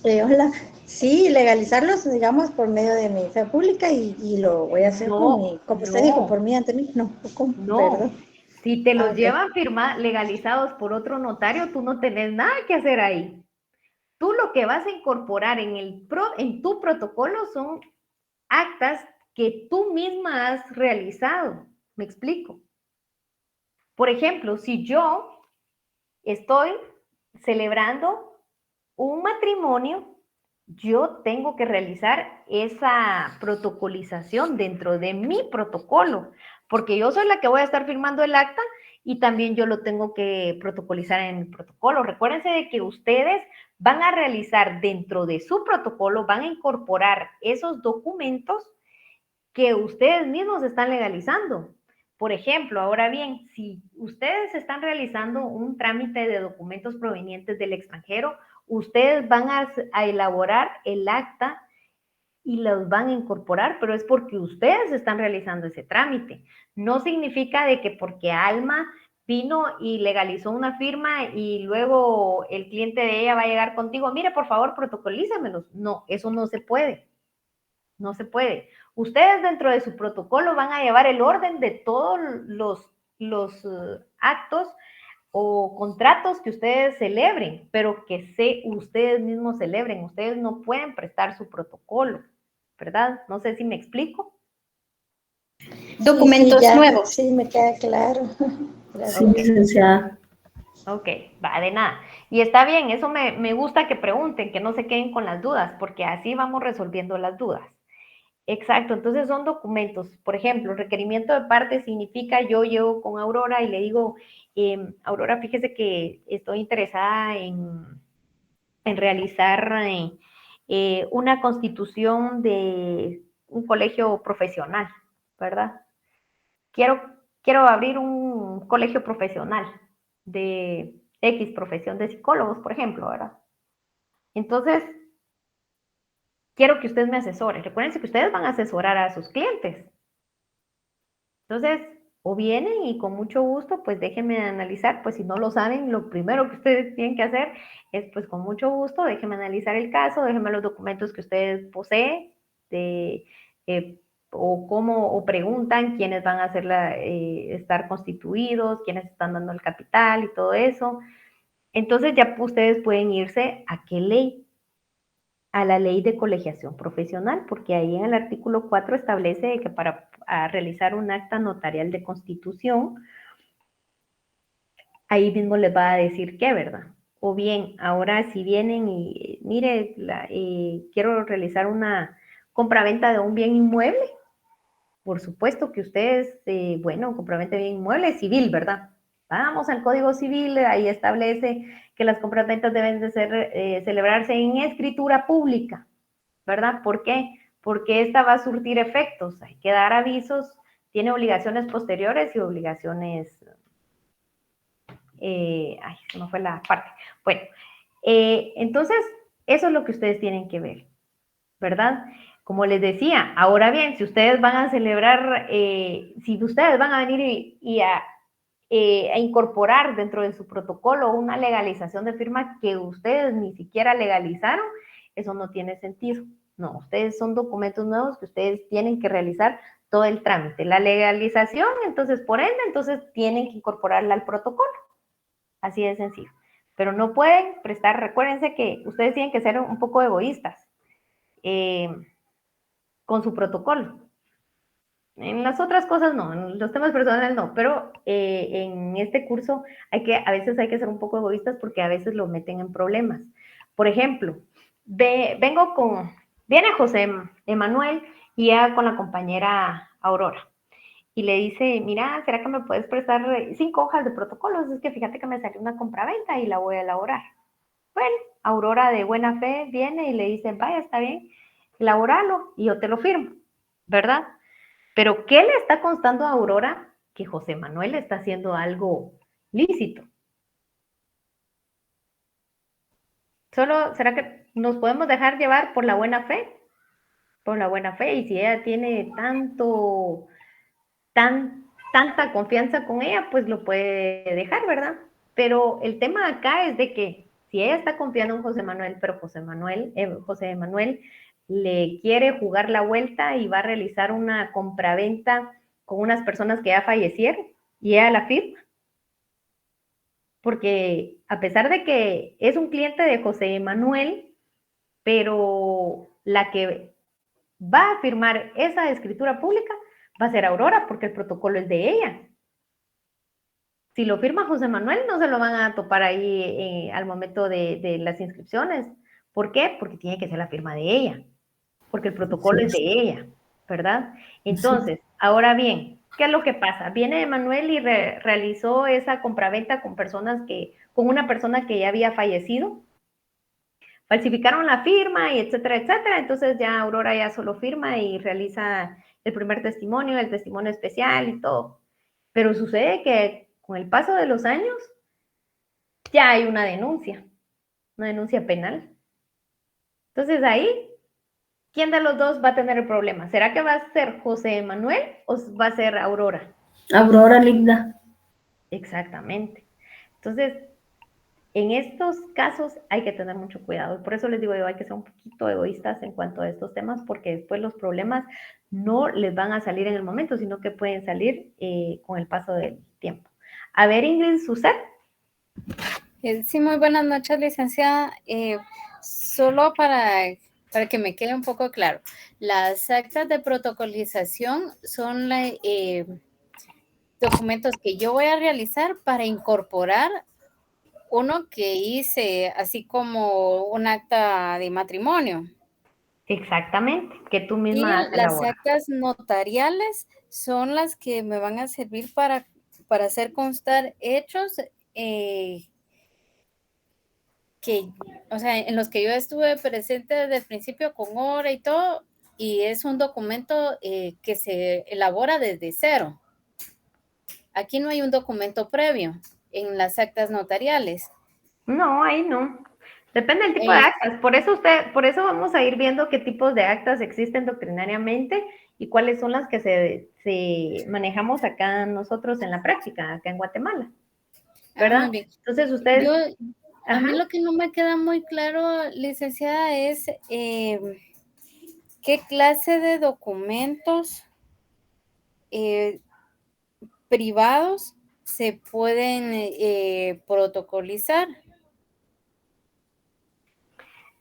Hola. Sí, legalizarlos, digamos, por medio de mi fe pública y lo voy a hacer con mi, como usted dijo, por mí ante mí. No, ¿cómo? No. Perdón. Si te los Ok. llevan legalizados por otro notario, tú no tenés nada que hacer ahí. Tú lo que vas a incorporar en tu protocolo son actas que tú misma has realizado. ¿Me explico? Por ejemplo, si yo estoy celebrando un matrimonio, yo tengo que realizar esa protocolización dentro de mi protocolo, porque yo soy la que voy a estar firmando el acta y también yo lo tengo que protocolizar en mi protocolo. Recuérdense de que ustedes van a realizar dentro de su protocolo, van a incorporar esos documentos que ustedes mismos están legalizando. Por ejemplo, ahora bien, si ustedes están realizando un trámite de documentos provenientes del extranjero, ustedes van a elaborar el acta y los van a incorporar, pero es porque ustedes están realizando ese trámite. No significa de que porque Alma vino y legalizó una firma y luego el cliente de ella va a llegar contigo, mire, por favor, protocolízamelos. No, eso no se puede. No se puede. Ustedes dentro de su protocolo van a llevar el orden de todos los actos o contratos que ustedes celebren, pero que ustedes mismos celebren. Ustedes no pueden prestar su protocolo, ¿verdad? No sé si me explico. Documentos nuevos. Sí, me queda claro. Gracias. Sí, licenciada. Ok, va, de nada. Y está bien, eso me gusta que pregunten, que no se queden con las dudas, porque así vamos resolviendo las dudas. Exacto, entonces son documentos. Por ejemplo, requerimiento de parte significa yo llego con Aurora y le digo, Aurora, fíjese que estoy interesada en realizar una constitución de un colegio profesional, ¿verdad? Quiero abrir un colegio profesional de X profesión de psicólogos, por ejemplo, ¿verdad? Entonces, quiero que ustedes me asesoren. Recuerden que ustedes van a asesorar a sus clientes. Entonces, o vienen y con mucho gusto, pues déjenme analizar, pues si no lo saben, lo primero que ustedes tienen que hacer es, pues con mucho gusto, déjenme analizar el caso, déjenme los documentos que ustedes poseen, o preguntan quiénes van a estar constituidos, quiénes están dando el capital y todo eso. Entonces ya ustedes pueden irse a qué ley, a la ley de colegiación profesional, porque ahí en el artículo 4 establece que para realizar un acta notarial de constitución, ahí mismo les va a decir qué, ¿verdad? O bien, ahora si vienen y, mire, quiero realizar una compraventa de un bien inmueble, por supuesto que ustedes, bueno, compraventa de bien inmueble civil, ¿verdad? Vamos al Código Civil, ahí establece que las compraventas deben de celebrarse en escritura pública, ¿verdad? ¿Por qué? Porque esta va a surtir efectos. Hay que dar avisos, tiene obligaciones posteriores y obligaciones Ay, se me fue la parte. Bueno, entonces, eso es lo que ustedes tienen que ver, ¿verdad? Como les decía, ahora bien, si ustedes van a celebrar, si ustedes van a venir a incorporar dentro de su protocolo una legalización de firma que ustedes ni siquiera legalizaron, eso no tiene sentido. No, ustedes son documentos nuevos que ustedes tienen que realizar todo el trámite. La legalización, entonces, por ende, entonces tienen que incorporarla al protocolo. Así de sencillo. Pero no pueden prestar, recuérdense que ustedes tienen que ser un poco egoístas con su protocolo. En las otras cosas no, en los temas personales no, pero en este curso a veces hay que ser un poco egoístas porque a veces lo meten en problemas. Por ejemplo, viene José Emanuel y ya con la compañera Aurora y le dice, mira, ¿será que me puedes prestar 5 hojas de protocolos? Es que fíjate que me salió una compraventa y la voy a elaborar. Bueno, Aurora de buena fe viene y le dice, vaya, está bien, elabóralo y yo te lo firmo, ¿verdad? Pero ¿qué le está constando a Aurora? Que José Manuel está haciendo algo lícito. Solo, ¿será que nos podemos dejar llevar por la buena fe? Por la buena fe, y si ella tiene tanta confianza con ella, pues lo puede dejar, ¿verdad? Pero el tema acá es de que si ella está confiando en José Manuel, pero José Manuel le quiere jugar la vuelta y va a realizar una compraventa con unas personas que ya fallecieron y ella la firma. Porque a pesar de que es un cliente de José Manuel, pero la que va a firmar esa escritura pública va a ser Aurora, porque el protocolo es de ella. Si lo firma José Manuel, no se lo van a topar ahí al momento de las inscripciones. ¿Por qué? Porque tiene que ser la firma de ella, porque el protocolo es de ella, ¿verdad? Entonces, ahora bien, ¿qué es lo que pasa? Viene Emanuel y realizó esa compraventa con una persona que ya había fallecido, falsificaron la firma y etcétera, etcétera. Entonces ya Aurora ya solo firma y realiza el primer testimonio, el testimonio especial y todo. Pero sucede que con el paso de los años ya hay una denuncia penal. Entonces ahí, ¿quién de los dos va a tener el problema? ¿Será que va a ser José Emanuel o va a ser Aurora? Aurora Linda. Exactamente. Entonces, en estos casos hay que tener mucho cuidado. Y por eso les digo yo, hay que ser un poquito egoístas en cuanto a estos temas, porque después los problemas no les van a salir en el momento, sino que pueden salir con el paso del tiempo. A ver, Ingrid, Suset. Sí, muy buenas noches, licenciada. Solo para que me quede un poco claro, las actas de protocolización son documentos que yo voy a realizar para incorporar uno que hice, así como un acta de matrimonio. Exactamente, que tú misma has las elaborado. actas notariales son las que me van a servir para hacer constar hechos en los que yo estuve presente desde el principio con hora y todo, y es un documento que se elabora desde cero. Aquí no hay un documento previo en las actas notariales. No, ahí no. Depende del tipo de actas. Por eso vamos a ir viendo qué tipos de actas existen doctrinariamente y cuáles son las que se manejamos acá nosotros en la práctica, acá en Guatemala. ¿Verdad? Muy bien. Entonces ustedes... A mí lo que no me queda muy claro, licenciada, es qué clase de documentos privados se pueden protocolizar.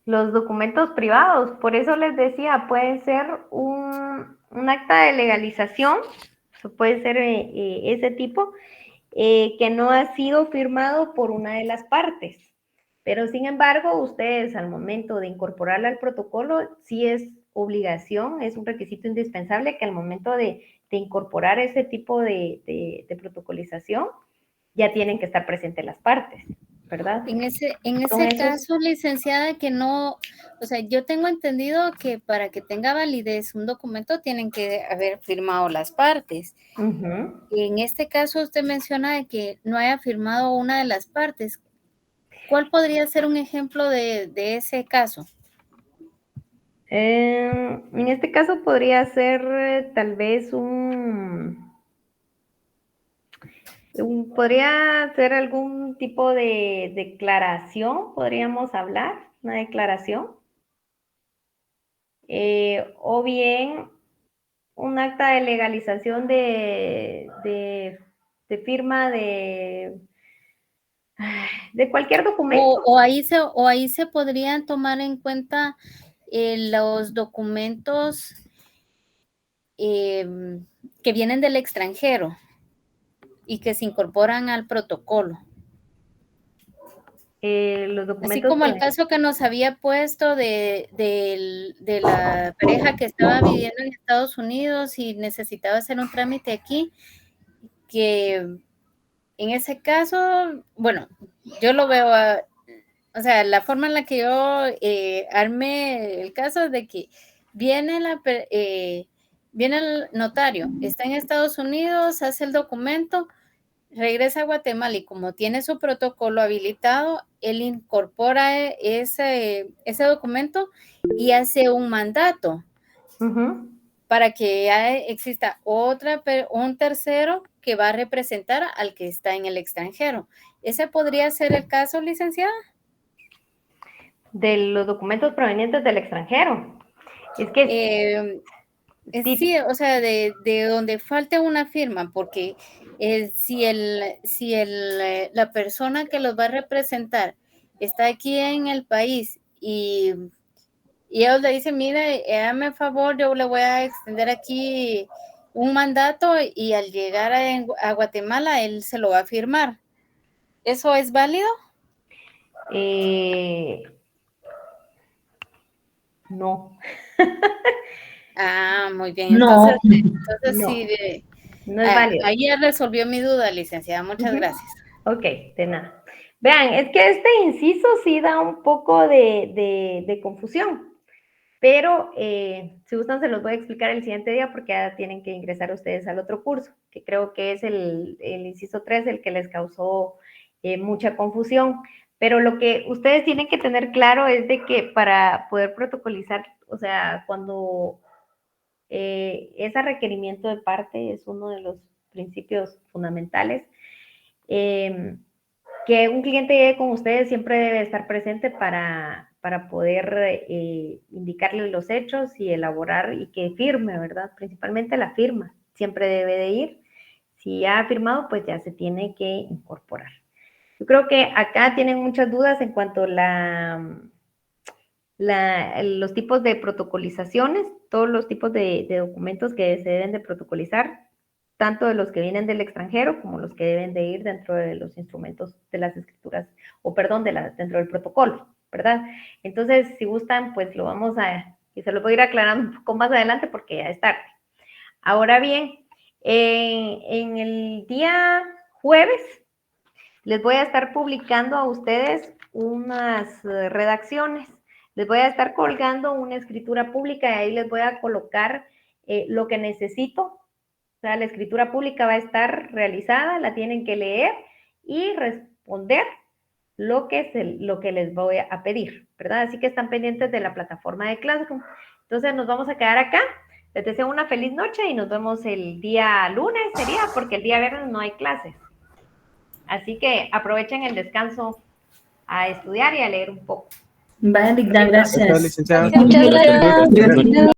Los documentos privados, por eso les decía, puede ser un acta de legalización, puede ser ese tipo, que no ha sido firmado por una de las partes. Pero sin embargo, ustedes al momento de incorporarla al protocolo, sí es obligación, es un requisito indispensable que al momento de incorporar ese tipo de protocolización, ya tienen que estar presentes las partes. ¿verdad? En ese Son esos- caso, licenciada, que no, o sea, yo tengo entendido que para que tenga validez un documento tienen que haber firmado las partes. Ujú. En este caso, usted menciona de que no haya firmado una de las partes. ¿Cuál podría ser un ejemplo de ese caso? En este caso podría ser tal vez podría ser algún tipo de declaración, podríamos hablar, una declaración. O bien un acta de legalización de firma de cualquier documento. O ahí se podrían tomar en cuenta los documentos que vienen del extranjero y que se incorporan al protocolo. Los documentos. Así como el caso que nos había puesto de la pareja que estaba viviendo en Estados Unidos y necesitaba hacer un trámite aquí, que en ese caso, bueno, yo lo veo, o sea, la forma en la que yo armé el caso es de que viene el notario, está en Estados Unidos, hace el documento, regresa a Guatemala y como tiene su protocolo habilitado, él incorpora ese documento y hace un mandato para que ya exista un tercero que va a representar al que está en el extranjero. ¿Ese podría ser el caso, licenciada? De los documentos provenientes del extranjero. Es que sí, o sea, de donde falte una firma, porque si la persona que los va a representar está aquí en el país y ellos le dicen, mire, hágame favor, yo le voy a extender aquí un mandato y al llegar a Guatemala él se lo va a firmar. ¿Eso es válido? No. Ah, muy bien. No. Entonces No. sí, No es válido. ahí ya resolvió mi duda, licenciada. Muchas gracias. Ok, de nada. Vean, es que este inciso sí da un poco de confusión, pero si gustan se los voy a explicar el siguiente día porque ya tienen que ingresar ustedes al otro curso, que creo que es el inciso 3 el que les causó mucha confusión. Pero lo que ustedes tienen que tener claro es de que para poder protocolizar, o sea, cuando ese requerimiento de parte es uno de los principios fundamentales, que un cliente llegue con ustedes siempre debe estar presente para poder indicarle los hechos y elaborar y que firme, ¿verdad? Principalmente la firma, siempre debe de ir. Si ya ha firmado, pues ya se tiene que incorporar. Yo creo que acá tienen muchas dudas en cuanto a los tipos de protocolizaciones, todos los tipos de documentos que se deben de protocolizar, tanto de los que vienen del extranjero como los que deben de ir dentro de los instrumentos de las escrituras, dentro del protocolo, ¿verdad? Entonces, si gustan, pues lo vamos y se lo voy a ir aclarando un poco más adelante porque ya es tarde. Ahora bien, en el día jueves les voy a estar publicando a ustedes unas redacciones. Les voy a estar colgando una escritura pública y ahí les voy a colocar lo que necesito. O sea, la escritura pública va a estar realizada, la tienen que leer y responder lo que les voy a pedir, ¿verdad? Así que están pendientes de la plataforma de Classroom. Entonces nos vamos a quedar acá. Les deseo una feliz noche y nos vemos el día lunes, sería, porque el día viernes no hay clases. Así que aprovechen el descanso a estudiar y a leer un poco. Vale, gracias. Licenciada. Muchas gracias.